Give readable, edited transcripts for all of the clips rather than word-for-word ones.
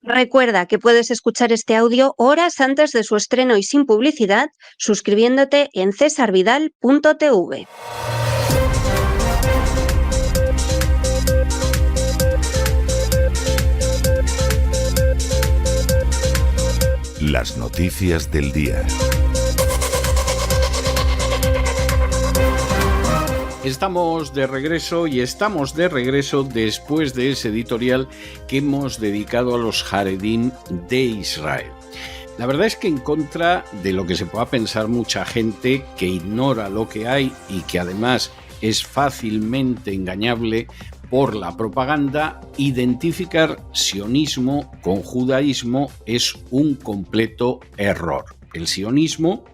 Recuerda que puedes escuchar este audio horas antes de su estreno y sin publicidad suscribiéndote en cesarvidal.tv. Las noticias del día. Estamos de regreso después de ese editorial que hemos dedicado a los Haredim de Israel. La verdad es que en contra de lo que se pueda pensar mucha gente que ignora lo que hay y que además es fácilmente engañable por la propaganda, identificar sionismo con judaísmo es un completo error. El sionismo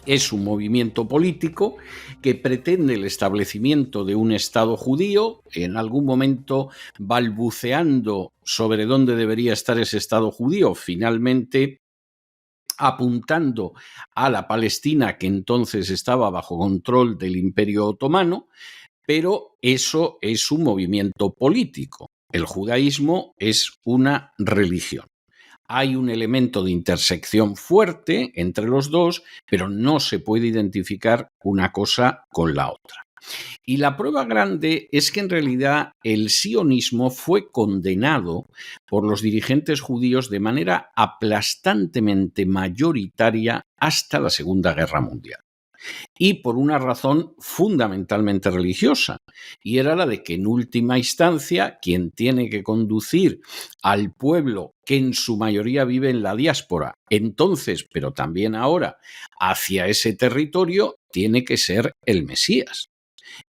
es un movimiento político que pretende el establecimiento de un Estado judío, en algún momento balbuceando sobre dónde debería estar ese Estado judío, finalmente apuntando a la Palestina que entonces estaba bajo control del Imperio Otomano, pero eso es un movimiento político. El judaísmo es una religión. Hay un elemento de intersección fuerte entre los dos, pero no se puede identificar una cosa con la otra. Y la prueba grande es que en realidad el sionismo fue condenado por los dirigentes judíos de manera aplastantemente mayoritaria hasta la Segunda Guerra Mundial. Y por una razón fundamentalmente religiosa, y era la de que en última instancia quien tiene que conducir al pueblo que en su mayoría vive en la diáspora, entonces, pero también ahora, hacia ese territorio, tiene que ser el Mesías.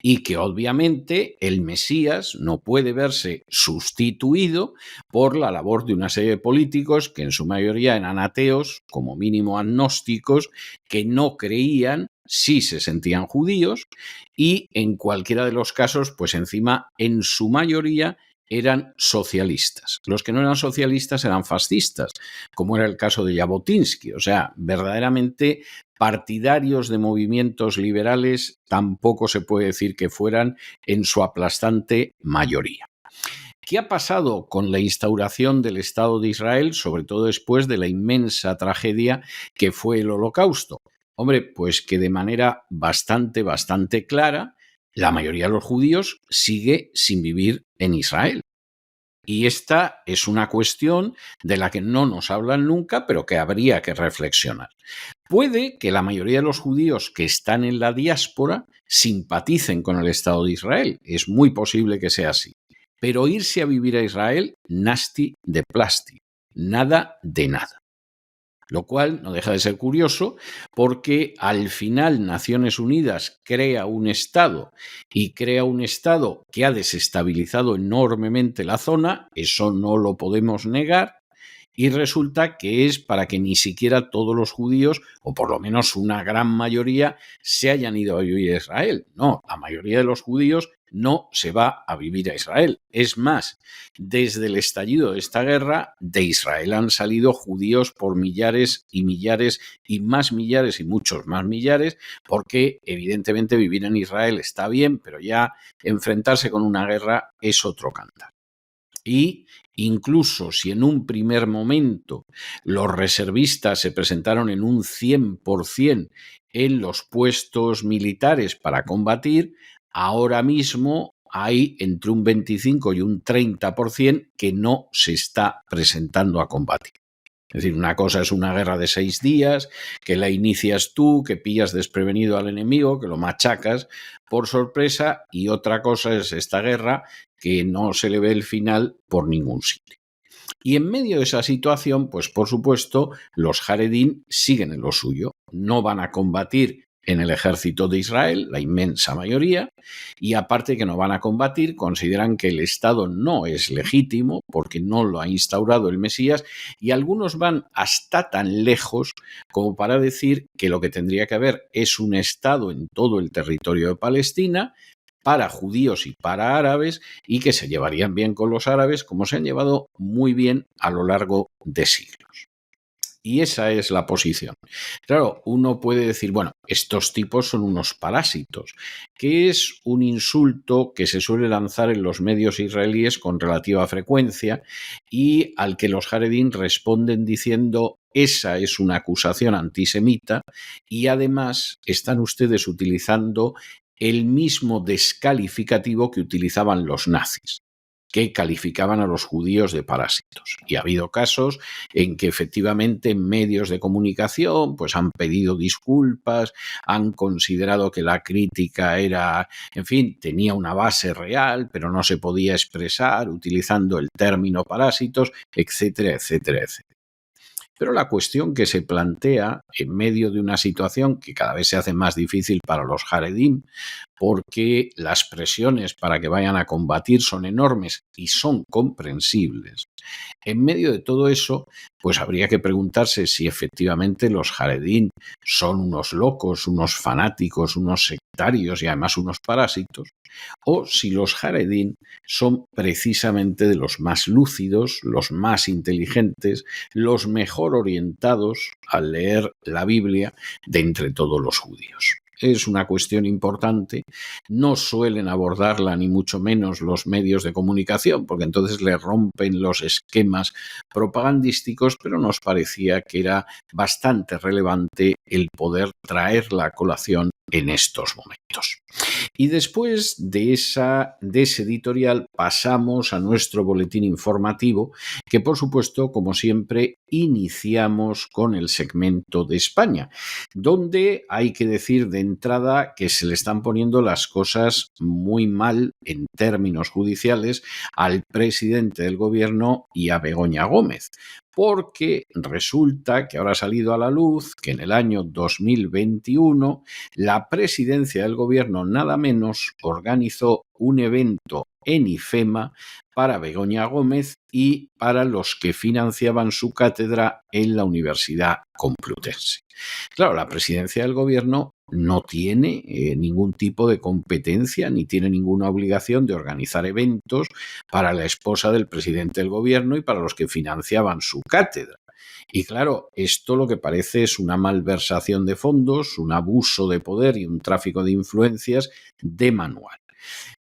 Y que obviamente el Mesías no puede verse sustituido por la labor de una serie de políticos que en su mayoría eran ateos, como mínimo agnósticos, que no creían, sí se sentían judíos y en cualquiera de los casos, pues encima en su mayoría eran socialistas. Los que no eran socialistas eran fascistas, como era el caso de Jabotinsky. O sea, verdaderamente partidarios de movimientos liberales tampoco se puede decir que fueran en su aplastante mayoría. ¿Qué ha pasado con la instauración del Estado de Israel, sobre todo después de la inmensa tragedia que fue el Holocausto? Hombre, pues que de manera bastante clara, la mayoría de los judíos sigue sin vivir en Israel. Y esta es una cuestión de la que no nos hablan nunca, pero que habría que reflexionar. Puede que la mayoría de los judíos que están en la diáspora simpaticen con el Estado de Israel. Es muy posible que sea así. Pero irse a vivir a Israel, nasti de plasti. Nada de nada. Lo cual no deja de ser curioso porque al final Naciones Unidas crea un Estado y crea un Estado que ha desestabilizado enormemente la zona, eso no lo podemos negar, y resulta que es para que ni siquiera todos los judíos, o por lo menos una gran mayoría, se hayan ido a vivir a Israel. No, la mayoría de los judíos no se va a vivir a Israel. Es más, desde el estallido de esta guerra, de Israel han salido judíos por millares y millares y más millares y muchos más millares, porque evidentemente vivir en Israel está bien, pero ya enfrentarse con una guerra es otro cantar. Y incluso si en un primer momento los reservistas se presentaron en un 100% en los puestos militares para combatir, ahora mismo hay entre un 25 y un 30% que no se está presentando a combatir. Es decir, una cosa es una guerra de 6 días, que la inicias tú, que pillas desprevenido al enemigo, que lo machacas por sorpresa, y otra cosa es esta guerra que no se le ve el final por ningún sitio. Y en medio de esa situación, pues por supuesto, los Haredim siguen en lo suyo. No van a combatir en el ejército de Israel, la inmensa mayoría, y aparte que no van a combatir, consideran que el Estado no es legítimo porque no lo ha instaurado el Mesías, y algunos van hasta tan lejos como para decir que lo que tendría que haber es un Estado en todo el territorio de Palestina para judíos y para árabes, y que se llevarían bien con los árabes como se han llevado muy bien a lo largo de siglos. Y esa es la posición. Claro, uno puede decir, bueno, estos tipos son unos parásitos, que es un insulto que se suele lanzar en los medios israelíes con relativa frecuencia y al que los Haredim responden diciendo esa es una acusación antisemita y además están ustedes utilizando el mismo descalificativo que utilizaban los nazis, que calificaban a los judíos de parásitos. Y ha habido casos en que efectivamente medios de comunicación pues han pedido disculpas, han considerado que la crítica era, en fin, tenía una base real, pero no se podía expresar utilizando el término parásitos, etcétera, etcétera, etcétera. Pero la cuestión que se plantea en medio de una situación que cada vez se hace más difícil para los Haredim, porque las presiones para que vayan a combatir son enormes y son comprensibles. En medio de todo eso, pues habría que preguntarse si efectivamente los Haredim son unos locos, unos fanáticos, unos sectarios y además unos parásitos, o si los Haredim son precisamente de los más lúcidos, los más inteligentes, los mejor orientados al leer la Biblia de entre todos los judíos. Es una cuestión importante, no suelen abordarla ni mucho menos los medios de comunicación, porque entonces le rompen los esquemas propagandísticos, pero nos parecía que era bastante relevante el poder traerla a colación en estos momentos. Y después de ese editorial pasamos a nuestro boletín informativo, que por supuesto, como siempre, iniciamos con el segmento de España, donde hay que decir de entrada que se le están poniendo las cosas muy mal en términos judiciales al presidente del gobierno y a Begoña Gómez, porque resulta que ahora ha salido a la luz que en el año 2021 la presidencia del gobierno nada menos organizó un evento en IFEMA para Begoña Gómez y para los que financiaban su cátedra en la Universidad Complutense. Claro, la presidencia del gobierno no tiene ningún tipo de competencia ni tiene ninguna obligación de organizar eventos para la esposa del presidente del gobierno y para los que financiaban su cátedra. Y claro, esto lo que parece es una malversación de fondos, un abuso de poder y un tráfico de influencias de manual.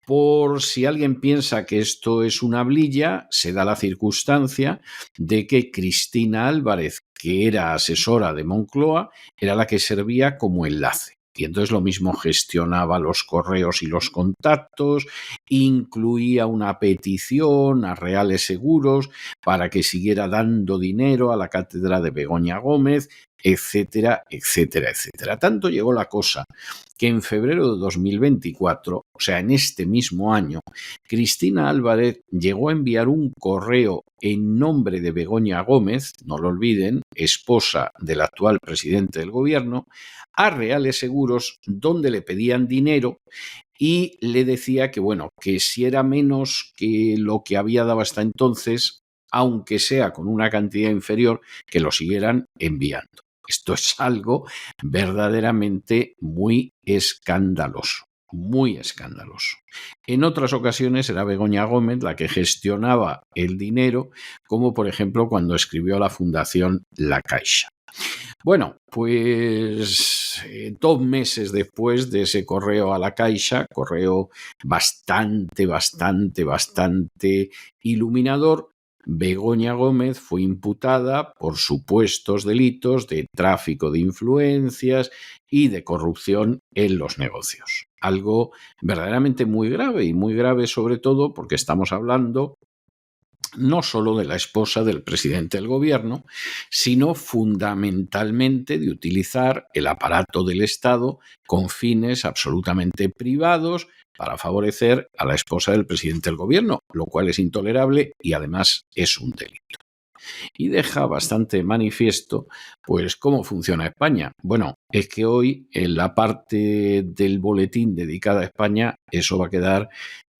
Por si alguien piensa que esto es una blilla, se da la circunstancia de que Cristina Álvarez, que era asesora de Moncloa, era la que servía como enlace. Y entonces lo mismo gestionaba los correos y los contactos, incluía una petición a Reales Seguros para que siguiera dando dinero a la cátedra de Begoña Gómez, etcétera, etcétera, etcétera. Tanto llegó la cosa que en febrero de 2024, o sea, en este mismo año, Cristina Álvarez llegó a enviar un correo en nombre de Begoña Gómez, no lo olviden, esposa del actual presidente del gobierno, a Reales Seguros, donde le pedían dinero y le decía que, bueno, que si era menos que lo que había dado hasta entonces, aunque sea con una cantidad inferior, que lo siguieran enviando. Esto es algo verdaderamente muy escandaloso, muy escandaloso. En otras ocasiones era Begoña Gómez la que gestionaba el dinero, como por ejemplo cuando escribió a la Fundación La Caixa. Bueno, pues 2 meses después de ese correo a la Caixa, correo bastante iluminador, Begoña Gómez fue imputada por supuestos delitos de tráfico de influencias y de corrupción en los negocios. Algo verdaderamente muy grave y muy grave sobre todo porque estamos hablando no solo de la esposa del presidente del gobierno, sino fundamentalmente de utilizar el aparato del Estado con fines absolutamente privados para favorecer a la esposa del presidente del gobierno, lo cual es intolerable y además es un delito. Y deja bastante manifiesto, pues, cómo funciona España. Bueno, es que hoy en la parte del boletín dedicada a España, eso va a quedar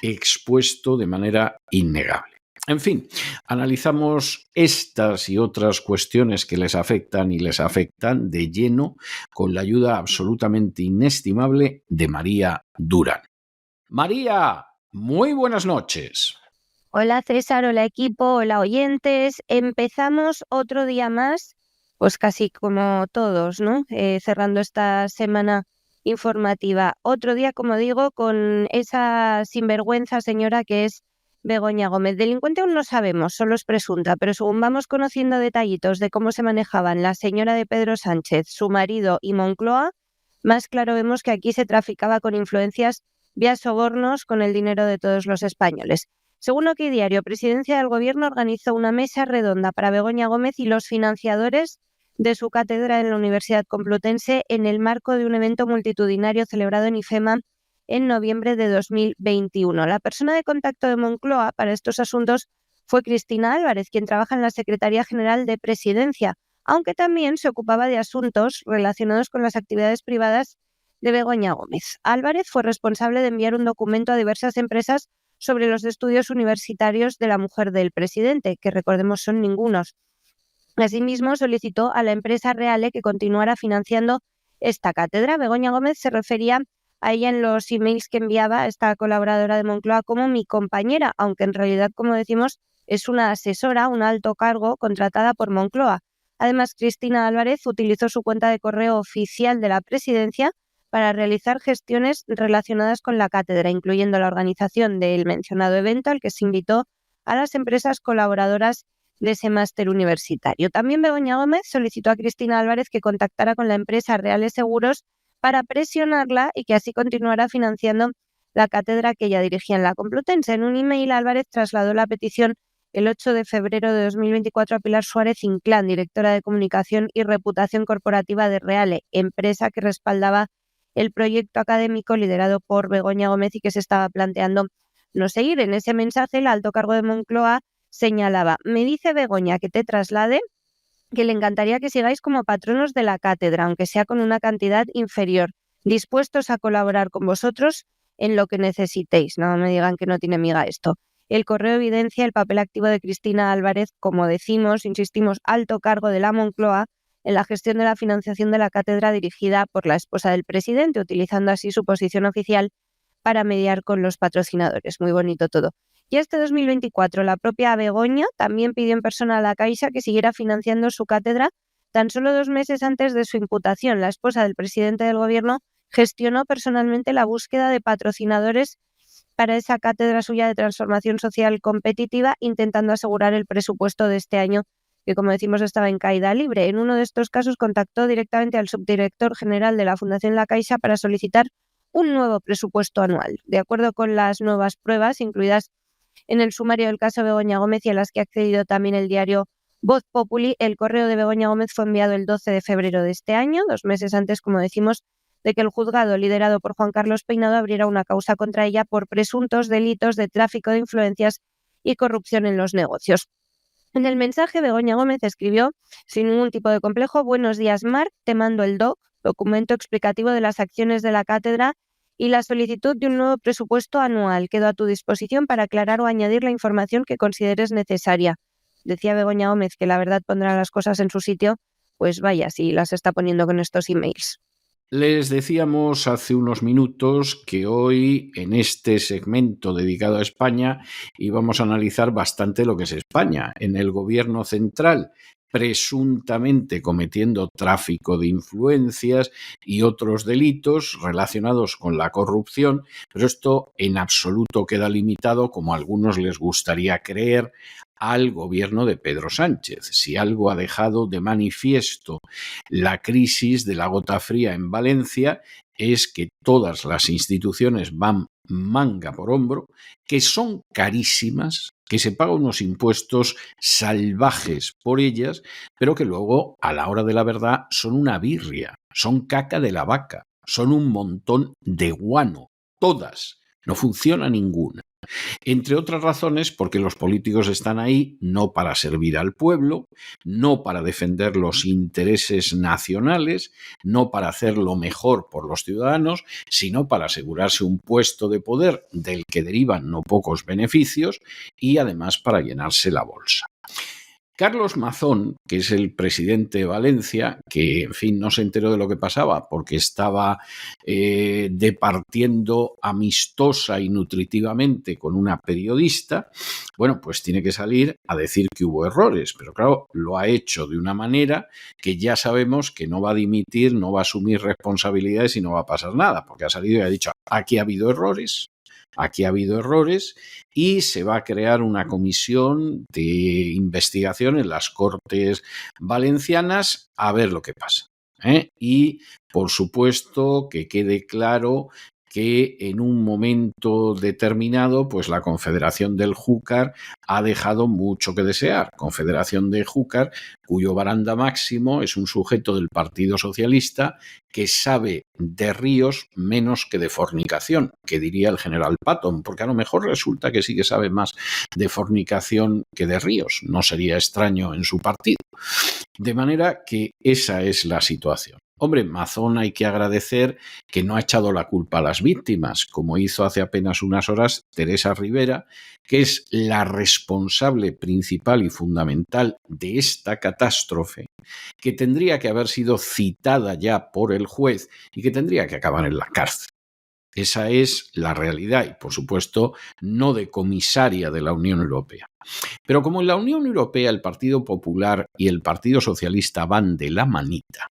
expuesto de manera innegable. En fin, analizamos estas y otras cuestiones que les afectan y les afectan de lleno con la ayuda absolutamente inestimable de María Durán. María, muy buenas noches. Hola César, hola equipo, hola oyentes. Empezamos otro día más pues casi como todos, ¿no? Cerrando esta semana informativa. Otro día, como digo, con esa sinvergüenza señora que es Begoña Gómez. Delincuente aún no sabemos, solo es presunta, pero según vamos conociendo detallitos de cómo se manejaban la señora de Pedro Sánchez, su marido y Moncloa, más claro vemos que aquí se traficaba con influencias vía sobornos con el dinero de todos los españoles. Según OK Diario, Presidencia del Gobierno organizó una mesa redonda para Begoña Gómez y los financiadores de su cátedra en la Universidad Complutense en el marco de un evento multitudinario celebrado en IFEMA en noviembre de 2021. La persona de contacto de Moncloa para estos asuntos fue Cristina Álvarez, quien trabaja en la Secretaría General de Presidencia, aunque también se ocupaba de asuntos relacionados con las actividades privadas de Begoña Gómez. Álvarez fue responsable de enviar un documento a diversas empresas sobre los estudios universitarios de la mujer del presidente, que recordemos son ningunos. Asimismo, solicitó a la empresa Reale que continuara financiando esta cátedra. Begoña Gómez se refería a ella en los emails que enviaba a esta colaboradora de Moncloa como mi compañera, aunque en realidad, como decimos, es una asesora, un alto cargo contratada por Moncloa. Además, Cristina Álvarez utilizó su cuenta de correo oficial de la presidencia para realizar gestiones relacionadas con la cátedra, incluyendo la organización del mencionado evento al que se invitó a las empresas colaboradoras de ese máster universitario. También Begoña Gómez solicitó a Cristina Álvarez que contactara con la empresa Reales Seguros para presionarla y que así continuara financiando la cátedra que ella dirigía en la Complutense. En un email, Álvarez trasladó la petición el 8 de febrero de 2024 a Pilar Suárez Inclán, directora de Comunicación y Reputación Corporativa de Reale, empresa que respaldaba el proyecto académico liderado por Begoña Gómez y que se estaba planteando no seguir. En ese mensaje, el alto cargo de Moncloa señalaba: me dice Begoña que te traslade que le encantaría que sigáis como patronos de la cátedra, aunque sea con una cantidad inferior, dispuestos a colaborar con vosotros en lo que necesitéis. No me digan que no tiene miga esto. El correo evidencia el papel activo de Cristina Álvarez, como decimos, insistimos, alto cargo de la Moncloa, en la gestión de la financiación de la cátedra dirigida por la esposa del presidente, utilizando así su posición oficial para mediar con los patrocinadores. Muy bonito todo. Y este 2024, la propia Begoña también pidió en persona a la Caixa que siguiera financiando su cátedra. Tan solo 2 meses antes de su imputación, la esposa del presidente del Gobierno gestionó personalmente la búsqueda de patrocinadores para esa cátedra suya de transformación social competitiva, intentando asegurar el presupuesto de este año, que como decimos estaba en caída libre. En uno de estos casos contactó directamente al subdirector general de la Fundación La Caixa para solicitar un nuevo presupuesto anual. De acuerdo con las nuevas pruebas incluidas en el sumario del caso Begoña Gómez y a las que ha accedido también el diario Voz Populi, el correo de Begoña Gómez fue enviado el 12 de febrero de este año, 2 meses antes, como decimos, de que el juzgado liderado por Juan Carlos Peinado abriera una causa contra ella por presuntos delitos de tráfico de influencias y corrupción en los negocios. En el mensaje, Begoña Gómez escribió, sin ningún tipo de complejo: buenos días, Marc, te mando el DOC, documento explicativo de las acciones de la cátedra y la solicitud de un nuevo presupuesto anual. Quedo a tu disposición para aclarar o añadir la información que consideres necesaria. Decía Begoña Gómez que la verdad pondrá las cosas en su sitio, pues vaya, si las está poniendo con estos emails. Les decíamos hace unos minutos que hoy, en este segmento dedicado a España, íbamos a analizar bastante lo que es España. En el gobierno central, presuntamente cometiendo tráfico de influencias y otros delitos relacionados con la corrupción, pero esto en absoluto queda limitado, como a algunos les gustaría creer, al gobierno de Pedro Sánchez. Si algo ha dejado de manifiesto la crisis de la gota fría en Valencia es que todas las instituciones van manga por hombro, que son carísimas, que se pagan unos impuestos salvajes por ellas, pero que luego, a la hora de la verdad, son una birria, son caca de la vaca, son un montón de guano, todas, no funciona ninguna. Entre otras razones, porque los políticos están ahí no para servir al pueblo, no para defender los intereses nacionales, no para hacer lo mejor por los ciudadanos, sino para asegurarse un puesto de poder del que derivan no pocos beneficios y además para llenarse la bolsa. Carlos Mazón, que es el presidente de Valencia, que en fin no se enteró de lo que pasaba porque estaba departiendo amistosa y nutritivamente con una periodista, bueno, pues tiene que salir a decir que hubo errores, pero claro, lo ha hecho de una manera que ya sabemos que no va a dimitir, no va a asumir responsabilidades y no va a pasar nada, porque ha salido y ha dicho, aquí ha habido errores. Aquí ha habido errores y se va a crear una comisión de investigación en las Cortes Valencianas a ver lo que pasa. Y, por supuesto, que quede claro que en un momento determinado, pues la Confederación del Júcar ha dejado mucho que desear. Confederación de Júcar, cuyo baranda máximo es un sujeto del Partido Socialista que sabe de ríos menos que de fornicación, que diría el general Patton, porque a lo mejor resulta que sí que sabe más de fornicación que de ríos. No sería extraño en su partido. De manera que esa es la situación. Hombre, Mazón hay que agradecer que no ha echado la culpa a las víctimas, como hizo hace apenas unas horas Teresa Rivera, que es la responsable principal y fundamental de esta catástrofe, que tendría que haber sido citada ya por el juez y que tendría que acabar en la cárcel. Esa es la realidad y, por supuesto, no de comisaria de la Unión Europea. Pero como en la Unión Europea el Partido Popular y el Partido Socialista van de la manita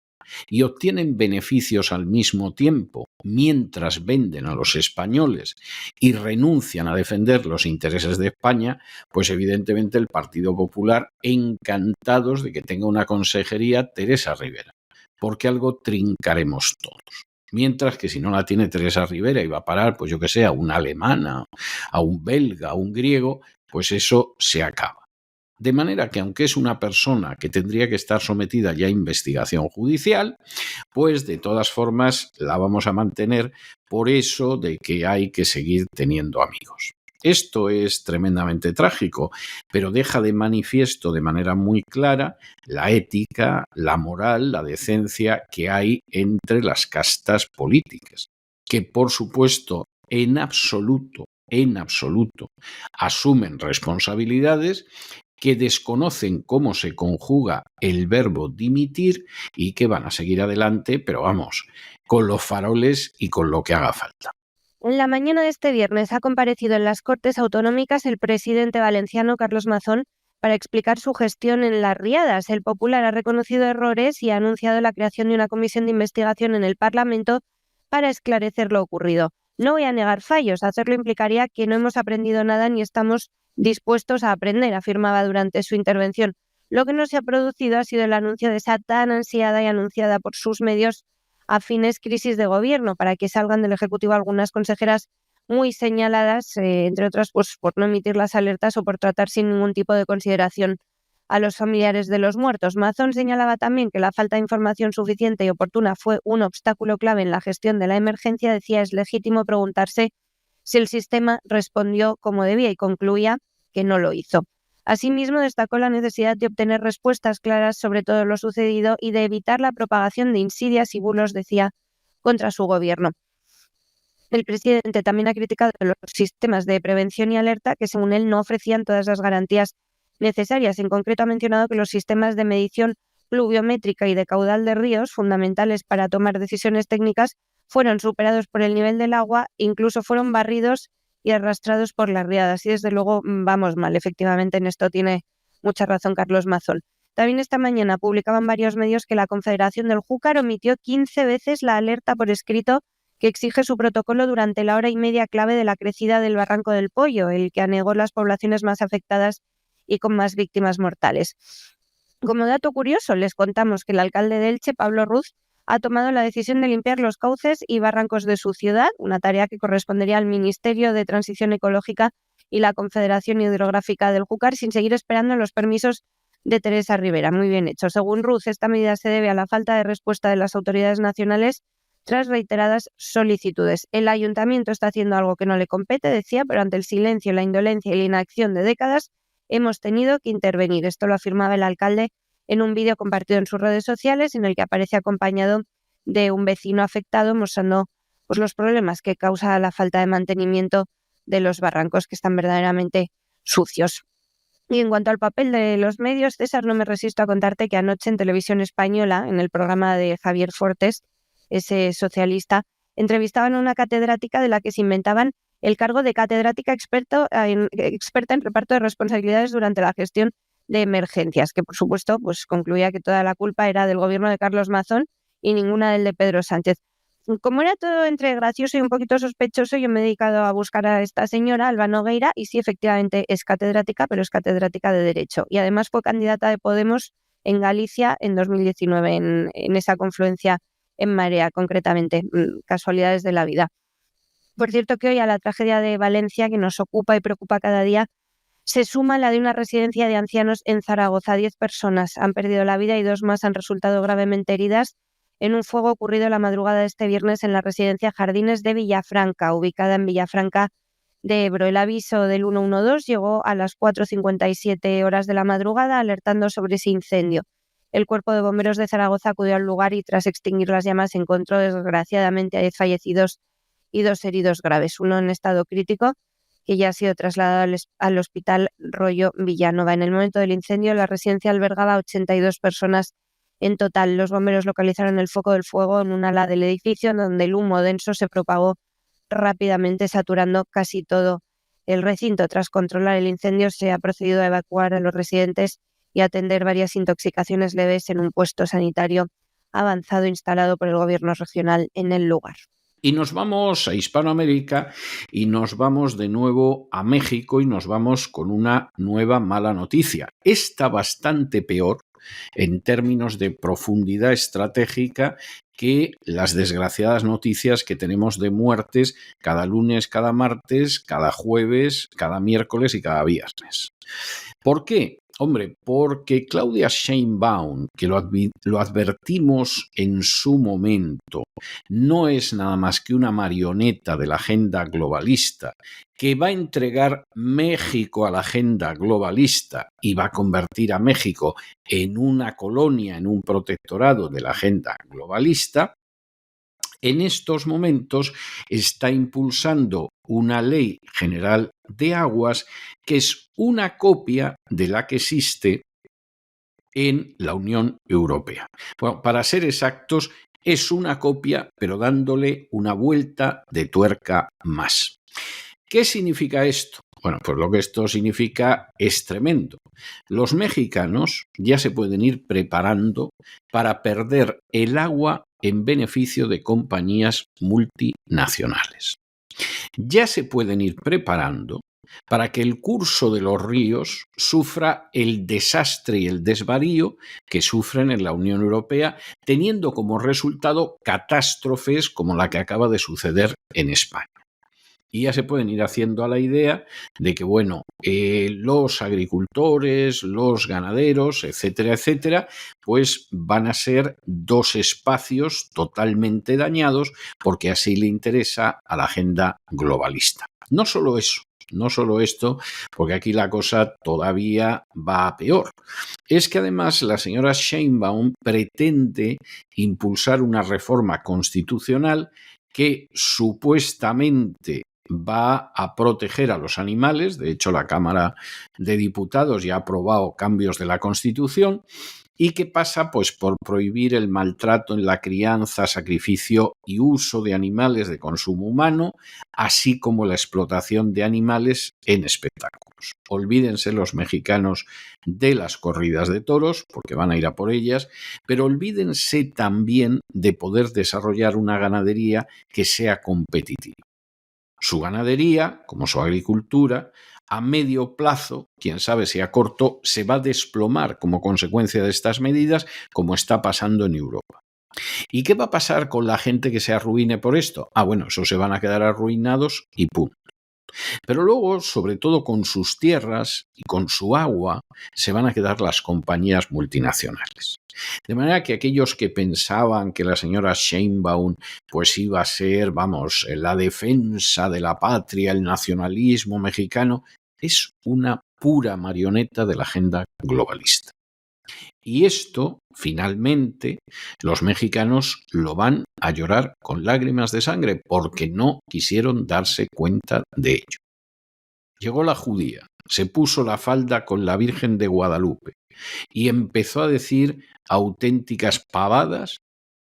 y obtienen beneficios al mismo tiempo mientras venden a los españoles y renuncian a defender los intereses de España, pues evidentemente el Partido Popular encantados de que tenga una consejería Teresa Rivera, porque algo trincaremos todos. Mientras que si no la tiene Teresa Rivera y va a parar, pues yo que sé, a una alemana, a un belga, a un griego, pues eso se acaba. De manera que aunque es una persona que tendría que estar sometida ya a investigación judicial, pues de todas formas la vamos a mantener por eso de que hay que seguir teniendo amigos. Esto es tremendamente trágico, pero deja de manifiesto de manera muy clara la ética, la moral, la decencia que hay entre las castas políticas, que por supuesto en absoluto asumen responsabilidades, que desconocen cómo se conjuga el verbo dimitir y que van a seguir adelante, pero vamos, con los faroles y con lo que haga falta. En la mañana de este viernes ha comparecido en las Cortes Autonómicas el presidente valenciano Carlos Mazón para explicar su gestión en las riadas. El Popular ha reconocido errores y ha anunciado la creación de una comisión de investigación en el Parlamento para esclarecer lo ocurrido. No voy a negar fallos, hacerlo implicaría que no hemos aprendido nada ni estamos dispuestos a aprender, afirmaba durante su intervención. Lo que no se ha producido ha sido el anuncio de esa tan ansiada y anunciada por sus medios afines crisis de gobierno, para que salgan del Ejecutivo algunas consejeras muy señaladas, entre otras pues por no emitir las alertas o por tratar sin ningún tipo de consideración a los familiares de los muertos. Mazón señalaba también que la falta de información suficiente y oportuna fue un obstáculo clave en la gestión de la emergencia. Decía, es legítimo preguntarse si el sistema respondió como debía y concluía que no lo hizo. Asimismo, destacó la necesidad de obtener respuestas claras sobre todo lo sucedido y de evitar la propagación de insidias y bulos, decía, contra su gobierno. El presidente también ha criticado los sistemas de prevención y alerta que, según él, no ofrecían todas las garantías necesarias. En concreto, ha mencionado que los sistemas de medición pluviométrica y de caudal de ríos, fundamentales para tomar decisiones técnicas, fueron superados por el nivel del agua, incluso fueron barridos y arrastrados por las riadas. Y desde luego vamos mal. Efectivamente, en esto tiene mucha razón Carlos Mazón. También esta mañana publicaban varios medios que la Confederación del Júcar omitió 15 veces la alerta por escrito que exige su protocolo durante la hora y media clave de la crecida del Barranco del Pollo, el que anegó las poblaciones más afectadas y con más víctimas mortales. Como dato curioso, les contamos que el alcalde de Elche, Pablo Ruz, ha tomado la decisión de limpiar los cauces y barrancos de su ciudad, una tarea que correspondería al Ministerio de Transición Ecológica y la Confederación Hidrográfica del Júcar, sin seguir esperando los permisos de Teresa Rivera. Muy bien hecho. Según Ruz, esta medida se debe a la falta de respuesta de las autoridades nacionales tras reiteradas solicitudes. El ayuntamiento está haciendo algo que no le compete, decía, pero ante el silencio, la indolencia y la inacción de décadas, hemos tenido que intervenir. Esto lo afirmaba el alcalde en un vídeo compartido en sus redes sociales, en el que aparece acompañado de un vecino afectado, mostrando pues, los problemas que causa la falta de mantenimiento de los barrancos, que están verdaderamente sucios. Y en cuanto al papel de los medios, César, no me resisto a contarte que anoche en Televisión Española, en el programa de Javier Fortes, ese socialista, entrevistaban a una catedrática de la que se inventaban el cargo de catedrática experta en reparto de responsabilidades durante la gestión de emergencias, que por supuesto pues concluía que toda la culpa era del gobierno de Carlos Mazón y ninguna del de Pedro Sánchez. Como era todo entre gracioso y un poquito sospechoso, yo me he dedicado a buscar a esta señora, Alba Nogueira, y sí, efectivamente es catedrática, pero es catedrática de Derecho. Y además fue candidata de Podemos en Galicia en 2019, en esa confluencia en Marea, concretamente, casualidades de la vida. Por cierto que hoy a la tragedia de Valencia, que nos ocupa y preocupa cada día, se suma la de una residencia de ancianos en Zaragoza. 10 personas han perdido la vida y 2 más han resultado gravemente heridas en un fuego ocurrido la madrugada de este viernes en la residencia Jardines de Villafranca, ubicada en Villafranca de Ebro. El aviso del 112 llegó a las 4:57 horas de la madrugada, alertando sobre ese incendio. El Cuerpo de Bomberos de Zaragoza acudió al lugar y tras extinguir las llamas encontró desgraciadamente a 10 fallecidos y 2 heridos graves, uno en estado crítico que ya ha sido trasladado al Hospital Rollo Villanova. En el momento del incendio, la residencia albergaba a 82 personas en total. Los bomberos localizaron el foco del fuego en un ala del edificio, donde el humo denso se propagó rápidamente, saturando casi todo el recinto. Tras controlar el incendio, se ha procedido a evacuar a los residentes y atender varias intoxicaciones leves en un puesto sanitario avanzado instalado por el gobierno regional en el lugar. Y nos vamos a Hispanoamérica y nos vamos de nuevo a México y nos vamos con una nueva mala noticia. Esta bastante peor en términos de profundidad estratégica que las desgraciadas noticias que tenemos de muertes cada lunes, cada martes, cada jueves, cada miércoles y cada viernes. ¿Por qué? Hombre, porque Claudia Sheinbaum, que lo advertimos en su momento, no es nada más que una marioneta de la agenda globalista que va a entregar México a la agenda globalista y va a convertir a México en una colonia, en un protectorado de la agenda globalista. En estos momentos está impulsando una ley general de aguas que es una copia de la que existe en la Unión Europea. Bueno, para ser exactos, es una copia, pero dándole una vuelta de tuerca más. ¿Qué significa esto? Bueno, pues lo que esto significa es tremendo. Los mexicanos ya se pueden ir preparando para perder el agua en beneficio de compañías multinacionales. Ya se pueden ir preparando para que el curso de los ríos sufra el desastre y el desvarío que sufren en la Unión Europea, teniendo como resultado catástrofes como la que acaba de suceder en España. Y ya se pueden ir haciendo a la idea de que, bueno, los agricultores, los ganaderos, etcétera, etcétera, pues van a ser dos espacios totalmente dañados porque así le interesa a la agenda globalista. No solo eso, no solo esto, porque aquí la cosa todavía va a peor. Es que además la señora Sheinbaum pretende impulsar una reforma constitucional que supuestamente va a proteger a los animales. De hecho, la Cámara de Diputados ya ha aprobado cambios de la Constitución. ¿Y qué pasa? Pues por prohibir el maltrato en la crianza, sacrificio y uso de animales de consumo humano, así como la explotación de animales en espectáculos. Olvídense los mexicanos de las corridas de toros, porque van a ir a por ellas, pero olvídense también de poder desarrollar una ganadería que sea competitiva. Su ganadería, como su agricultura, a medio plazo, quién sabe si a corto, se va a desplomar como consecuencia de estas medidas, como está pasando en Europa. ¿Y qué va a pasar con la gente que se arruine por esto? Bueno, eso se van a quedar arruinados y punto. Pero luego, sobre todo con sus tierras y con su agua, se van a quedar las compañías multinacionales. De manera que aquellos que pensaban que la señora Sheinbaum pues iba a ser, la defensa de la patria, el nacionalismo mexicano, es una pura marioneta de la agenda globalista. Y esto, finalmente, los mexicanos lo van a llorar con lágrimas de sangre porque no quisieron darse cuenta de ello. Llegó la judía, se puso la falda con la Virgen de Guadalupe y empezó a decir auténticas pavadas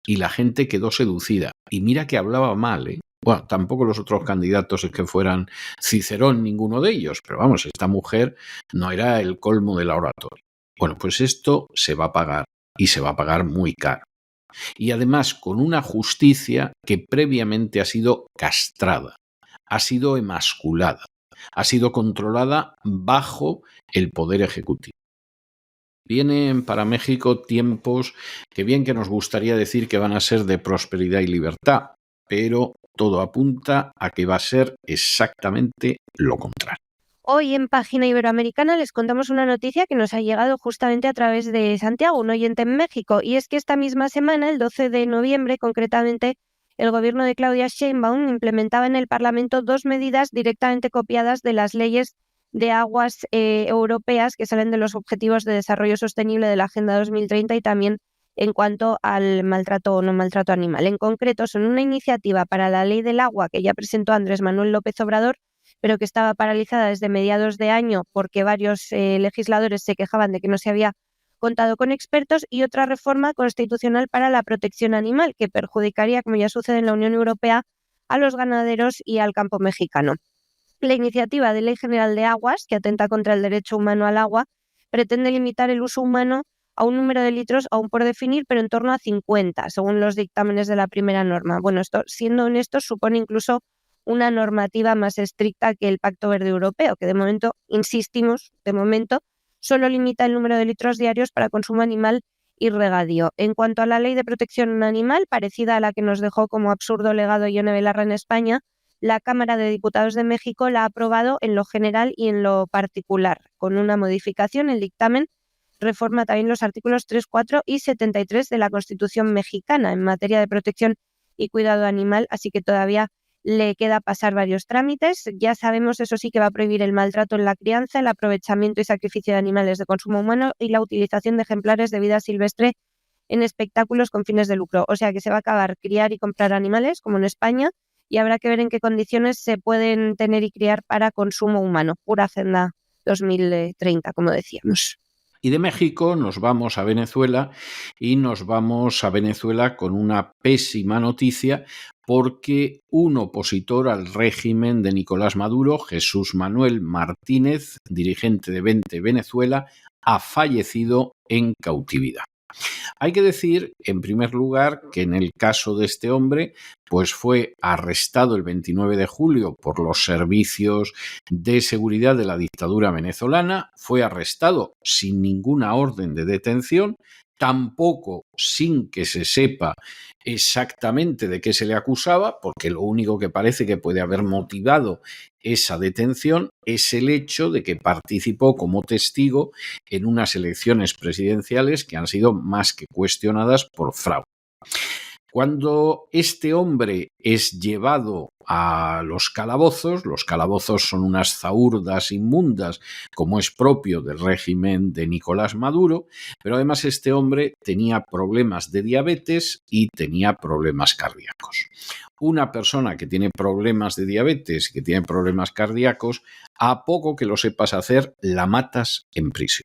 y la gente quedó seducida. Y mira que hablaba mal, ¿eh? Bueno, tampoco los otros candidatos es que fueran Cicerón, ninguno de ellos, pero vamos, esta mujer no era el colmo de la oratoria. Bueno, pues esto se va a pagar y se va a pagar muy caro. Y además con una justicia que previamente ha sido castrada, ha sido emasculada, ha sido controlada bajo el poder ejecutivo. Vienen para México tiempos que bien que nos gustaría decir que van a ser de prosperidad y libertad, pero todo apunta a que va a ser exactamente lo contrario. Hoy en Página Iberoamericana les contamos una noticia que nos ha llegado justamente a través de Santiago, un oyente en México, y es que esta misma semana, el 12 de noviembre concretamente, el gobierno de Claudia Sheinbaum implementaba en el Parlamento 2 medidas directamente copiadas de las leyes de aguas europeas que salen de los Objetivos de Desarrollo Sostenible de la Agenda 2030 y también en cuanto al maltrato o no maltrato animal. En concreto, son una iniciativa para la Ley del Agua que ya presentó Andrés Manuel López Obrador, pero que estaba paralizada desde mediados de año porque varios legisladores se quejaban de que no se había contado con expertos, y otra reforma constitucional para la protección animal que perjudicaría, como ya sucede en la Unión Europea, a los ganaderos y al campo mexicano. La iniciativa de Ley General de Aguas, que atenta contra el derecho humano al agua, pretende limitar el uso humano a un número de litros aún por definir, pero en torno a 50, según los dictámenes de la primera norma. Bueno, esto, siendo honestos, supone incluso una normativa más estricta que el Pacto Verde Europeo, que de momento, insistimos, de momento, solo limita el número de litros diarios para consumo animal y regadío. En cuanto a la Ley de Protección Animal, parecida a la que nos dejó como absurdo legado Ione Belarra en España, la Cámara de Diputados de México la ha aprobado en lo general y en lo particular. Con una modificación, el dictamen reforma también los artículos 3, 4 y 73 de la Constitución mexicana en materia de protección y cuidado animal, así que todavía le queda pasar varios trámites. Ya sabemos, eso sí, que va a prohibir el maltrato en la crianza, el aprovechamiento y sacrificio de animales de consumo humano y la utilización de ejemplares de vida silvestre en espectáculos con fines de lucro. O sea que se va a acabar criar y comprar animales, como en España, y habrá que ver en qué condiciones se pueden tener y criar para consumo humano. Pura Agenda 2030, como decíamos. Y de México nos vamos a Venezuela, y nos vamos a Venezuela con una pésima noticia, porque un opositor al régimen de Nicolás Maduro, Jesús Manuel Martínez, dirigente de 20 Venezuela, ha fallecido en cautividad. Hay que decir, en primer lugar, que en el caso de este hombre, pues fue arrestado el 29 de julio por los servicios de seguridad de la dictadura venezolana, fue arrestado sin ninguna orden de detención, tampoco sin que se sepa exactamente de qué se le acusaba, porque lo único que parece que puede haber motivado esa detención es el hecho de que participó como testigo en unas elecciones presidenciales que han sido más que cuestionadas por fraude. Cuando este hombre es llevado a los calabozos son unas zahurdas inmundas, como es propio del régimen de Nicolás Maduro, pero además este hombre tenía problemas de diabetes y tenía problemas cardíacos. Una persona que tiene problemas de diabetes, que tiene problemas cardíacos, a poco que lo sepas hacer, la matas en prisión.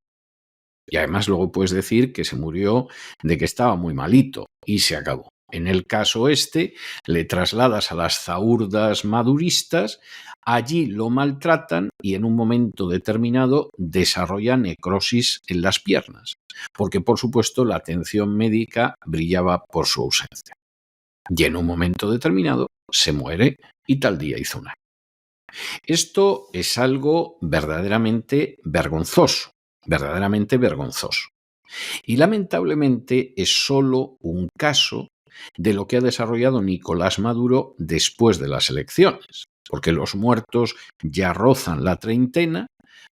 Y además luego puedes decir que se murió de que estaba muy malito y se acabó. En el caso este, le trasladas a las zahurdas maduristas, allí lo maltratan y en un momento determinado desarrolla necrosis en las piernas, porque por supuesto la atención médica brillaba por su ausencia. Y en un momento determinado se muere y tal día hizo un año. Esto es algo verdaderamente vergonzoso, Y lamentablemente es solo un caso de lo que ha desarrollado Nicolás Maduro después de las elecciones, porque los muertos ya rozan la treintena,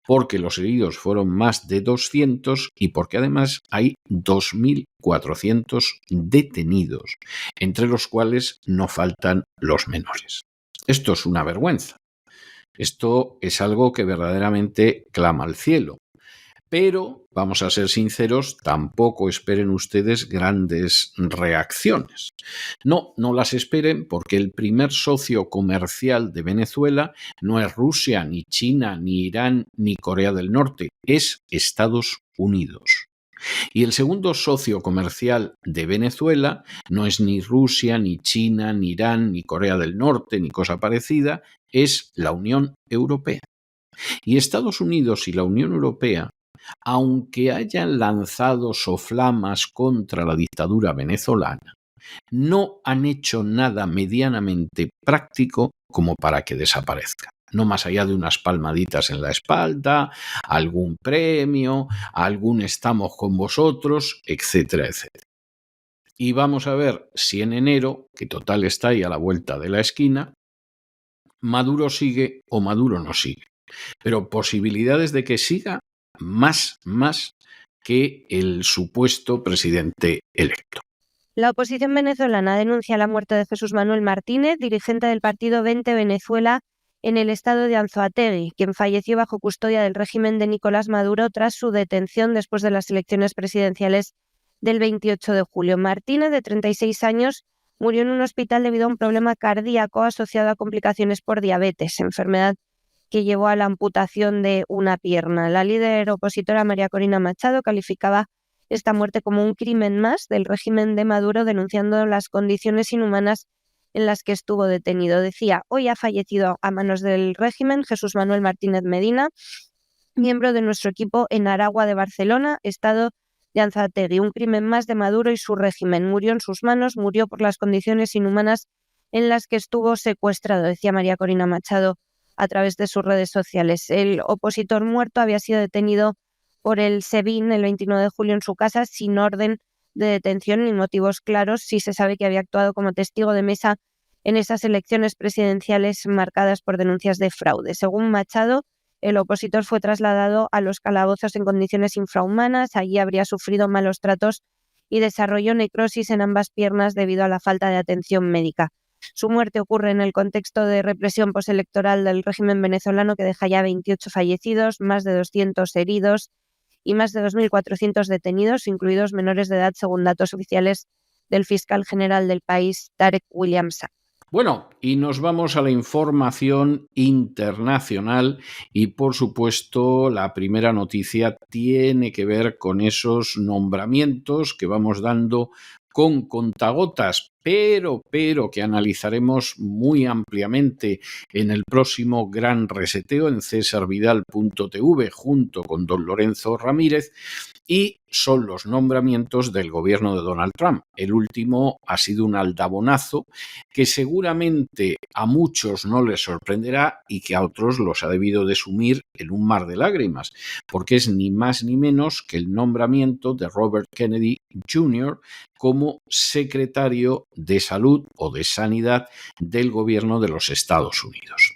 porque los heridos fueron más de 200 y porque además hay 2.400 detenidos, entre los cuales no faltan los menores. Esto es una vergüenza. Esto es algo que verdaderamente clama al cielo. Pero, vamos a ser sinceros, tampoco esperen ustedes grandes reacciones. No las esperen, porque el primer socio comercial de Venezuela no es Rusia, ni China, ni Irán, ni Corea del Norte, es Estados Unidos. Y el segundo socio comercial de Venezuela no es ni Rusia, ni China, ni Irán, ni Corea del Norte, ni cosa parecida, es la Unión Europea. Y Estados Unidos y la Unión Europea, aunque hayan lanzado soflamas contra la dictadura venezolana, no han hecho nada medianamente práctico como para que desaparezca. No más allá de unas palmaditas en la espalda, algún premio, algún estamos con vosotros, etcétera, etcétera. Y vamos a ver si en enero, que total está ahí a la vuelta de la esquina, Maduro sigue o Maduro no sigue. Pero posibilidades de que siga más que el supuesto presidente electo. La oposición venezolana denuncia la muerte de Jesús Manuel Martínez, dirigente del partido 20 Venezuela en el estado de Anzoátegui, quien falleció bajo custodia del régimen de Nicolás Maduro tras su detención después de las elecciones presidenciales del 28 de julio. Martínez, de 36 años, murió en un hospital debido a un problema cardíaco asociado a complicaciones por diabetes, enfermedad que llevó a la amputación de una pierna. La líder opositora María Corina Machado calificaba esta muerte como un crimen más del régimen de Maduro, denunciando las condiciones inhumanas en las que estuvo detenido. Decía: hoy ha fallecido a manos del régimen Jesús Manuel Martínez Medina, miembro de nuestro equipo en Aragua de Barcelona, estado de Anzoátegui. Un crimen más de Maduro y su régimen. Murió en sus manos, murió por las condiciones inhumanas en las que estuvo secuestrado, decía María Corina Machado a través de sus redes sociales. El opositor muerto había sido detenido por el SEBIN el 29 de julio en su casa sin orden de detención ni motivos claros. Sí se sabe que había actuado como testigo de mesa en esas elecciones presidenciales marcadas por denuncias de fraude. Según Machado, el opositor fue trasladado a los calabozos en condiciones infrahumanas. Allí habría sufrido malos tratos y desarrolló necrosis en ambas piernas debido a la falta de atención médica. Su muerte ocurre en el contexto de represión postelectoral del régimen venezolano, que deja ya 28 fallecidos, más de 200 heridos y más de 2.400 detenidos, incluidos menores de edad, según datos oficiales del fiscal general del país, Tarek William Saab. Bueno, y nos vamos a la información internacional y, por supuesto, la primera noticia tiene que ver con esos nombramientos que vamos dando con contagotas, pero que analizaremos muy ampliamente en el próximo gran reseteo en cesarvidal.tv junto con don Lorenzo Ramírez, y son los nombramientos del gobierno de Donald Trump. El último ha sido un aldabonazo que seguramente a muchos no les sorprenderá y que a otros los ha debido de sumir en un mar de lágrimas, porque es ni más ni menos que el nombramiento de Robert Kennedy Jr. como secretario de Salud o de Sanidad del gobierno de los Estados Unidos.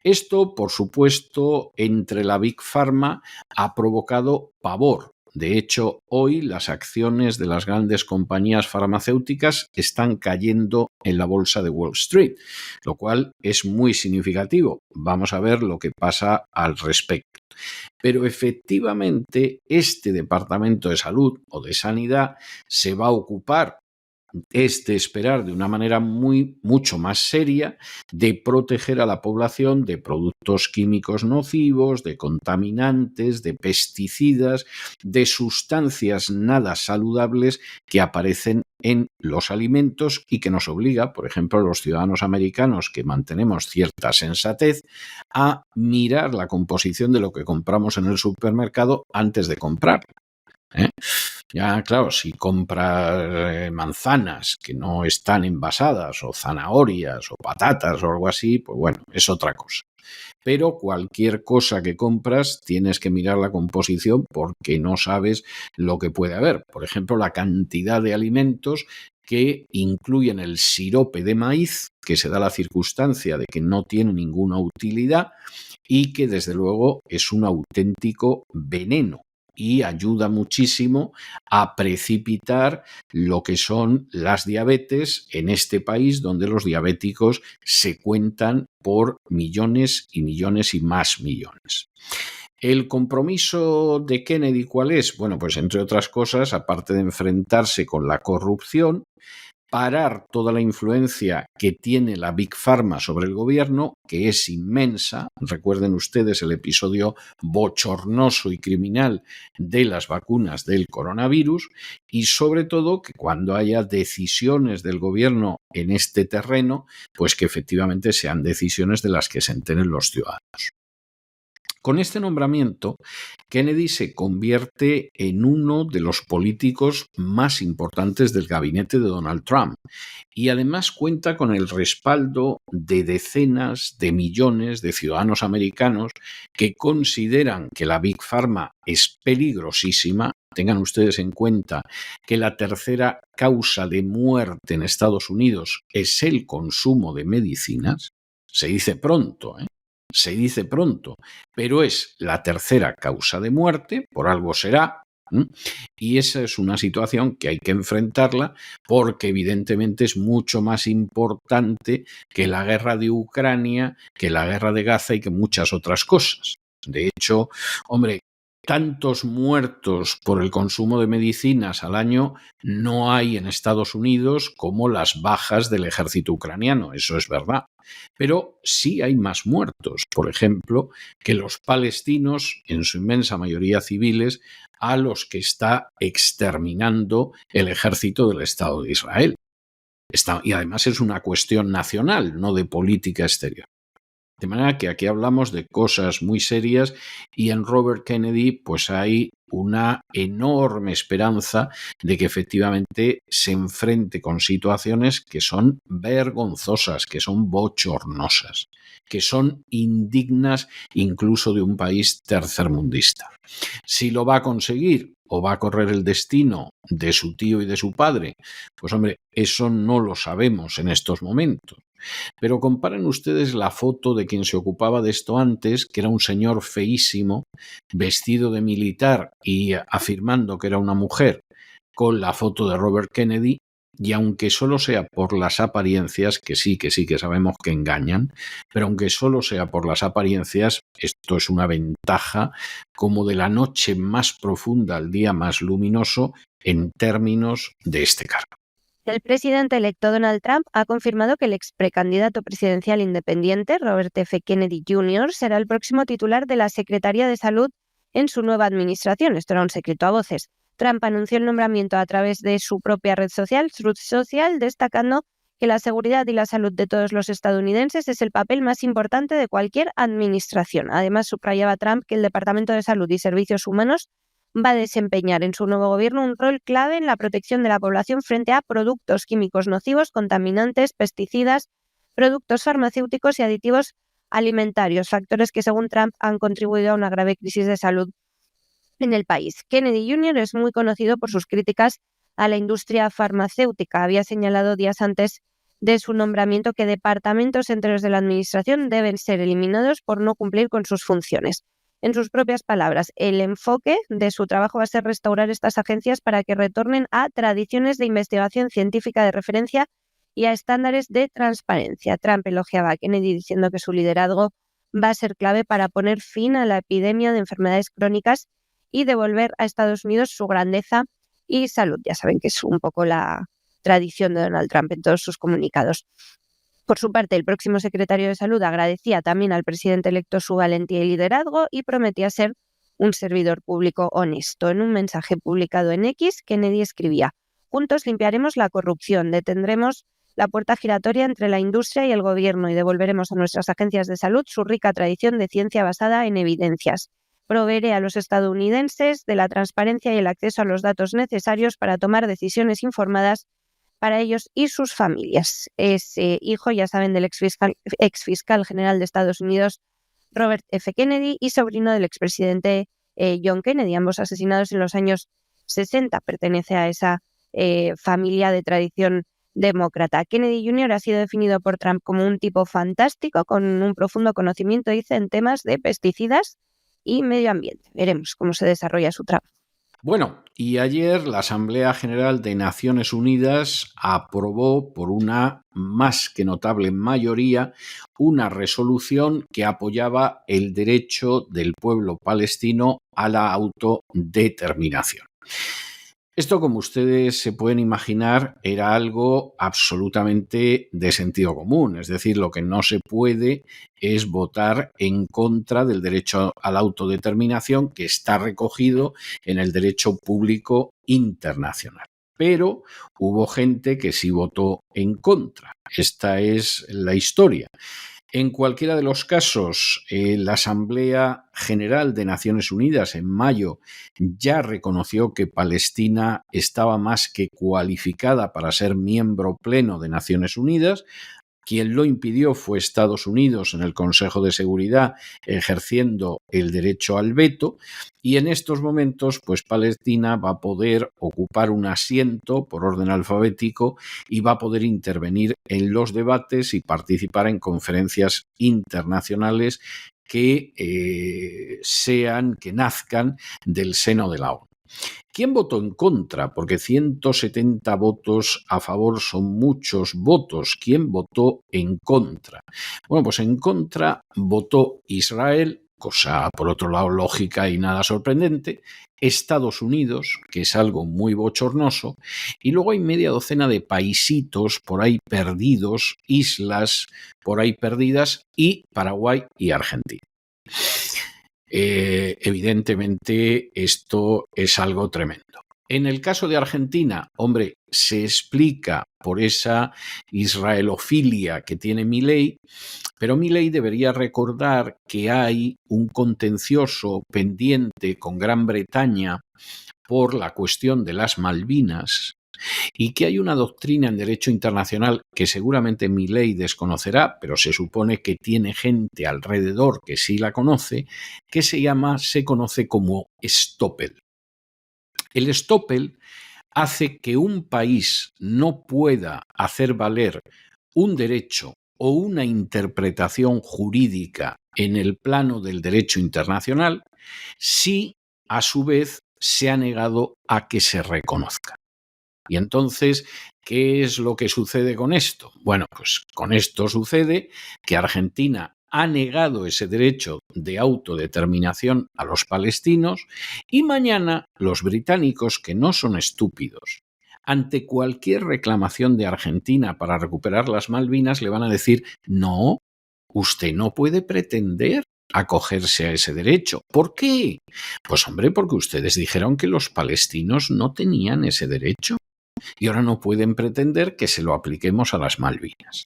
Esto, por supuesto, entre la Big Pharma ha provocado pavor. De hecho, hoy las acciones de las grandes compañías farmacéuticas están cayendo en la bolsa de Wall Street, lo cual es muy significativo. Vamos a ver lo que pasa al respecto. Pero efectivamente, este Departamento de Salud o de Sanidad se va a ocupar, es de esperar de una manera mucho más seria, de proteger a la población de productos químicos nocivos, de contaminantes, de pesticidas, de sustancias nada saludables que aparecen en los alimentos y que nos obliga, por ejemplo, a los ciudadanos americanos que mantenemos cierta sensatez, a mirar la composición de lo que compramos en el supermercado antes de comprarla. Ya, claro, si compras manzanas que no están envasadas, o zanahorias, o patatas, o algo así, pues bueno, es otra cosa. Pero cualquier cosa que compras tienes que mirar la composición porque no sabes lo que puede haber. Por ejemplo, la cantidad de alimentos que incluyen el sirope de maíz, que se da la circunstancia de que no tiene ninguna utilidad y que desde luego es un auténtico veneno y ayuda muchísimo a precipitar lo que son las diabetes en este país, donde los diabéticos se cuentan por millones y millones y más millones. ¿El compromiso de Kennedy cuál es? Bueno, pues entre otras cosas, aparte de enfrentarse con la corrupción, parar toda la influencia que tiene la Big Pharma sobre el gobierno, que es inmensa. Recuerden ustedes el episodio bochornoso y criminal de las vacunas del coronavirus, y sobre todo que cuando haya decisiones del gobierno en este terreno, pues que efectivamente sean decisiones de las que se enteren los ciudadanos. Con este nombramiento, Kennedy se convierte en uno de los políticos más importantes del gabinete de Donald Trump y además cuenta con el respaldo de decenas de millones de ciudadanos americanos que consideran que la Big Pharma es peligrosísima. Tengan ustedes en cuenta que la tercera causa de muerte en Estados Unidos es el consumo de medicinas. Se dice pronto, Se dice pronto, pero es la tercera causa de muerte, por algo será, y esa es una situación que hay que enfrentarla porque evidentemente es mucho más importante que la guerra de Ucrania, que la guerra de Gaza y que muchas otras cosas. De hecho, hombre, tantos muertos por el consumo de medicinas al año no hay en Estados Unidos como las bajas del ejército ucraniano, eso es verdad. Pero sí hay más muertos, por ejemplo, que los palestinos, en su inmensa mayoría civiles, a los que está exterminando el ejército del Estado de Israel. Y además es una cuestión nacional, no de política exterior. De manera que aquí hablamos de cosas muy serias y en Robert Kennedy pues hay una enorme esperanza de que efectivamente se enfrente con situaciones que son vergonzosas, que son bochornosas, que son indignas incluso de un país tercermundista. Si lo va a conseguir o va a correr el destino de su tío y de su padre, pues hombre, eso no lo sabemos en estos momentos. Pero comparen ustedes la foto de quien se ocupaba de esto antes, que era un señor feísimo, vestido de militar y afirmando que era una mujer, con la foto de Robert Kennedy, y aunque solo sea por las apariencias, que sí que sabemos que engañan, pero aunque solo sea por las apariencias, esto es una ventaja como de la noche más profunda al día más luminoso en términos de este cargo. El presidente electo Donald Trump ha confirmado que el ex precandidato presidencial independiente, Robert F. Kennedy Jr., será el próximo titular de la Secretaría de Salud en su nueva administración. Esto era un secreto a voces. Trump anunció el nombramiento a través de su propia red social, Truth Social, destacando que la seguridad y la salud de todos los estadounidenses es el papel más importante de cualquier administración. Además, subrayaba Trump que el Departamento de Salud y Servicios Humanos va a desempeñar en su nuevo gobierno un rol clave en la protección de la población frente a productos químicos nocivos, contaminantes, pesticidas, productos farmacéuticos y aditivos alimentarios, factores que según Trump han contribuido a una grave crisis de salud en el país. Kennedy Jr. es muy conocido por sus críticas a la industria farmacéutica. Había señalado días antes de su nombramiento que departamentos enteros de la administración deben ser eliminados por no cumplir con sus funciones. En sus propias palabras, el enfoque de su trabajo va a ser restaurar estas agencias para que retornen a tradiciones de investigación científica de referencia y a estándares de transparencia. Trump elogiaba a Kennedy diciendo que su liderazgo va a ser clave para poner fin a la epidemia de enfermedades crónicas y devolver a Estados Unidos su grandeza y salud. Ya saben que es un poco la tradición de Donald Trump en todos sus comunicados. Por su parte, el próximo secretario de Salud agradecía también al presidente electo su valentía y liderazgo y prometía ser un servidor público honesto. En un mensaje publicado en X, Kennedy escribía: «Juntos limpiaremos la corrupción, detendremos la puerta giratoria entre la industria y el gobierno y devolveremos a nuestras agencias de salud su rica tradición de ciencia basada en evidencias. Proveeré a los estadounidenses de la transparencia y el acceso a los datos necesarios para tomar decisiones informadas para ellos y sus familias». Es hijo, ya saben, del exfiscal general de Estados Unidos, Robert F. Kennedy, y sobrino del expresidente John Kennedy, ambos asesinados en los años 60. Pertenece a esa familia de tradición demócrata. Kennedy Jr. ha sido definido por Trump como un tipo fantástico, con un profundo conocimiento, dice, en temas de pesticidas y medio ambiente. Veremos cómo se desarrolla su trabajo. Bueno, y ayer la Asamblea General de Naciones Unidas aprobó por una más que notable mayoría una resolución que apoyaba el derecho del pueblo palestino a la autodeterminación. Esto, como ustedes se pueden imaginar, era algo absolutamente de sentido común. Es decir, lo que no se puede es votar en contra del derecho a la autodeterminación que está recogido en el derecho público internacional. Pero hubo gente que sí votó en contra. Esta es la historia. En cualquiera de los casos, la Asamblea General de Naciones Unidas en mayo ya reconoció que Palestina estaba más que cualificada para ser miembro pleno de Naciones Unidas. Quien lo impidió fue Estados Unidos en el Consejo de Seguridad, ejerciendo el derecho al veto, y en estos momentos pues Palestina va a poder ocupar un asiento por orden alfabético y va a poder intervenir en los debates y participar en conferencias internacionales que nazcan del seno de la ONU. ¿Quién votó en contra? Porque 170 votos a favor son muchos votos. ¿Quién votó en contra? Bueno, pues en contra votó Israel, cosa por otro lado lógica y nada sorprendente, Estados Unidos, que es algo muy bochornoso, y luego hay media docena de paisitos por ahí perdidos, islas por ahí perdidas, y Paraguay y Argentina. Evidentemente esto es algo tremendo. En el caso de Argentina, hombre, se explica por esa israelofilia que tiene Milei, pero Milei debería recordar que hay un contencioso pendiente con Gran Bretaña por la cuestión de las Malvinas, y que hay una doctrina en derecho internacional que seguramente Milei desconocerá, pero se supone que tiene gente alrededor que sí la conoce, que se conoce como estoppel. El estoppel hace que un país no pueda hacer valer un derecho o una interpretación jurídica en el plano del derecho internacional si, a su vez, se ha negado a que se reconozca. Y entonces, ¿qué es lo que sucede con esto? Bueno, pues con esto sucede que Argentina ha negado ese derecho de autodeterminación a los palestinos y mañana los británicos, que no son estúpidos, ante cualquier reclamación de Argentina para recuperar las Malvinas, le van a decir: no, usted no puede pretender acogerse a ese derecho. ¿Por qué? Pues hombre, porque ustedes dijeron que los palestinos no tenían ese derecho y ahora no pueden pretender que se lo apliquemos a las Malvinas.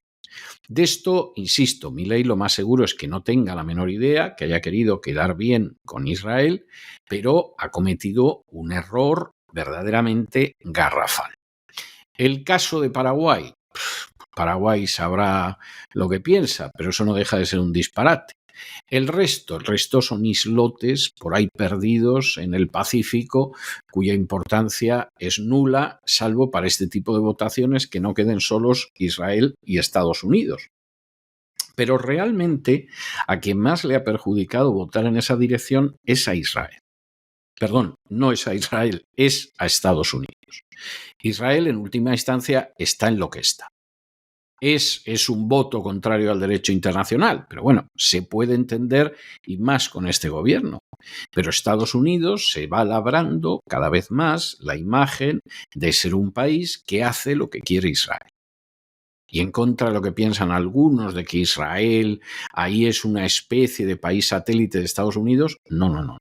De esto, insisto, Milei lo más seguro es que no tenga la menor idea, que haya querido quedar bien con Israel, pero ha cometido un error verdaderamente garrafal. El caso de Paraguay. Paraguay sabrá lo que piensa, pero eso no deja de ser un disparate. El resto son islotes por ahí perdidos en el Pacífico, cuya importancia es nula, salvo para este tipo de votaciones que no queden solos Israel y Estados Unidos. Pero realmente a quien más le ha perjudicado votar en esa dirección es a Israel. Perdón, no es a Israel, es a Estados Unidos. Israel, en última instancia, está en lo que está. Es un voto contrario al derecho internacional, pero bueno, se puede entender, y más con este gobierno. Pero Estados Unidos se va labrando cada vez más la imagen de ser un país que hace lo que quiere Israel. Y en contra de lo que piensan algunos de que Israel ahí es una especie de país satélite de Estados Unidos, no.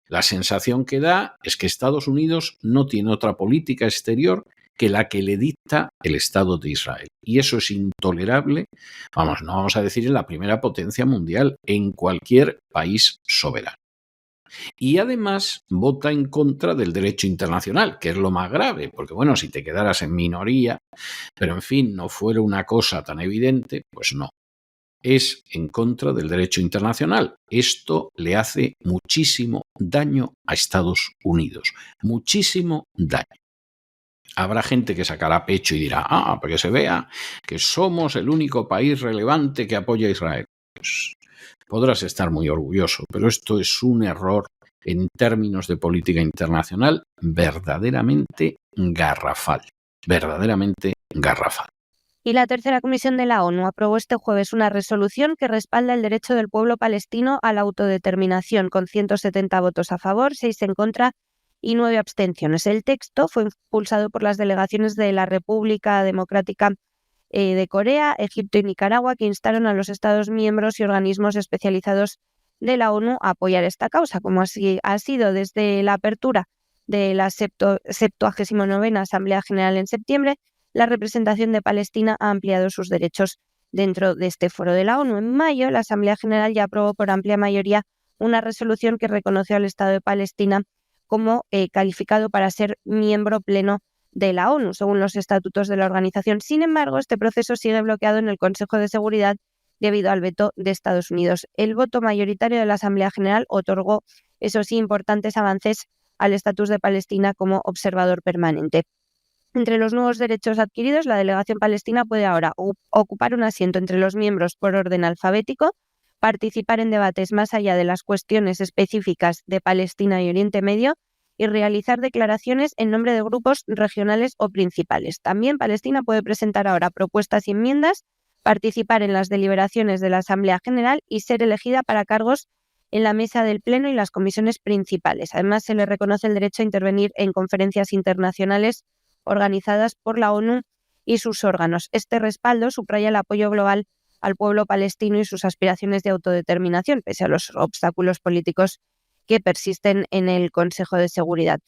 La sensación que da es que Estados Unidos no tiene otra política exterior que la que le dicta el Estado de Israel. Y eso es intolerable, no vamos a decir en la primera potencia mundial, en cualquier país soberano. Y además vota en contra del derecho internacional, que es lo más grave, porque bueno, si te quedaras en minoría, pero en fin, no fuera una cosa tan evidente, pues no. Es en contra del derecho internacional. Esto le hace muchísimo daño a Estados Unidos, muchísimo daño. Habrá gente que sacará pecho y dirá: para que se vea que somos el único país relevante que apoya a Israel. Pues podrás estar muy orgulloso, pero esto es un error en términos de política internacional verdaderamente garrafal. Verdaderamente garrafal. Y la tercera comisión de la ONU aprobó este jueves una resolución que respalda el derecho del pueblo palestino a la autodeterminación, con 170 votos a favor, 6 en contra y 9 abstenciones. El texto fue impulsado por las delegaciones de la República Democrática de Corea, Egipto y Nicaragua, que instaron a los Estados miembros y organismos especializados de la ONU a apoyar esta causa, como así ha sido desde la apertura de la 79ª Asamblea General en septiembre. La representación de Palestina ha ampliado sus derechos dentro de este foro de la ONU. En mayo, la Asamblea General ya aprobó por amplia mayoría una resolución que reconoció al Estado de Palestina como calificado para ser miembro pleno de la ONU, según los estatutos de la organización. Sin embargo, este proceso sigue bloqueado en el Consejo de Seguridad debido al veto de Estados Unidos. El voto mayoritario de la Asamblea General otorgó, eso sí, importantes avances al estatus de Palestina como observador permanente. Entre los nuevos derechos adquiridos, la delegación palestina puede ahora ocupar un asiento entre los miembros por orden alfabético, participar en debates más allá de las cuestiones específicas de Palestina y Oriente Medio y realizar declaraciones en nombre de grupos regionales o principales. También Palestina puede presentar ahora propuestas y enmiendas, participar en las deliberaciones de la Asamblea General y ser elegida para cargos en la mesa del Pleno y las comisiones principales. Además, se le reconoce el derecho a intervenir en conferencias internacionales organizadas por la ONU y sus órganos. Este respaldo subraya el apoyo global al pueblo palestino y sus aspiraciones de autodeterminación, pese a los obstáculos políticos que persisten en el Consejo de Seguridad.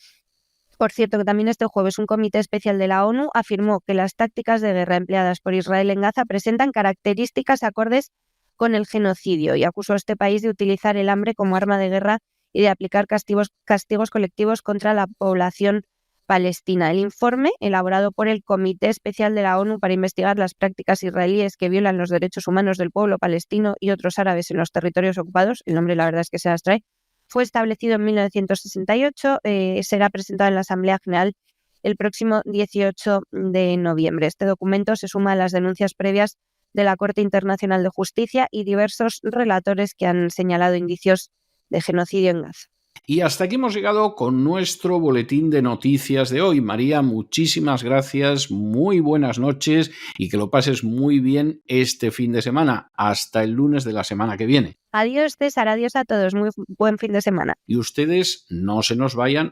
Por cierto, que también este jueves un comité especial de la ONU afirmó que las tácticas de guerra empleadas por Israel en Gaza presentan características acordes con el genocidio y acusó a este país de utilizar el hambre como arma de guerra y de aplicar castigos colectivos contra la población palestina. El informe, elaborado por el Comité Especial de la ONU para investigar las prácticas israelíes que violan los derechos humanos del pueblo palestino y otros árabes en los territorios ocupados, el nombre la verdad es que se abstrae, fue establecido en 1968, será presentado en la Asamblea General el próximo 18 de noviembre. Este documento se suma a las denuncias previas de la Corte Internacional de Justicia y diversos relatores que han señalado indicios de genocidio en Gaza. Y hasta aquí hemos llegado con nuestro boletín de noticias de hoy. María, muchísimas gracias, muy buenas noches y que lo pases muy bien este fin de semana. Hasta el lunes de la semana que viene. Adiós, César, adiós a todos, muy buen fin de semana. Y ustedes no se nos vayan,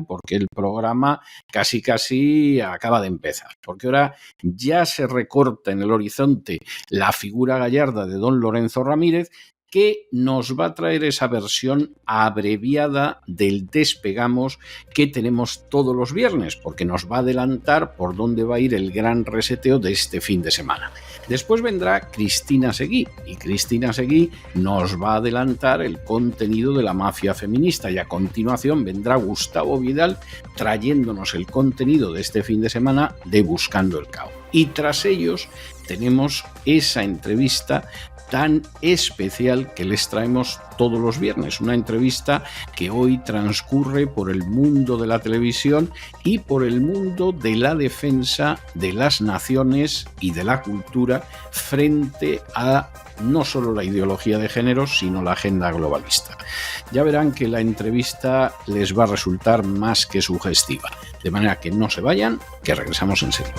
porque el programa casi acaba de empezar. Porque ahora ya se recorta en el horizonte la figura gallarda de don Lorenzo Ramírez, que nos va a traer esa versión abreviada del Despegamos que tenemos todos los viernes, porque nos va a adelantar por dónde va a ir el gran reseteo de este fin de semana. Después vendrá Cristina Seguí, y Cristina Seguí nos va a adelantar el contenido de la mafia feminista, y a continuación vendrá Gustavo Vidal trayéndonos el contenido de este fin de semana de Buscando el Cao. Y tras ellos tenemos esa entrevista tan especial que les traemos todos los viernes, una entrevista que hoy transcurre por el mundo de la televisión y por el mundo de la defensa de las naciones y de la cultura frente a no solo la ideología de género, sino la agenda globalista. Ya verán que la entrevista les va a resultar más que sugestiva, de manera que no se vayan, que regresamos enseguida.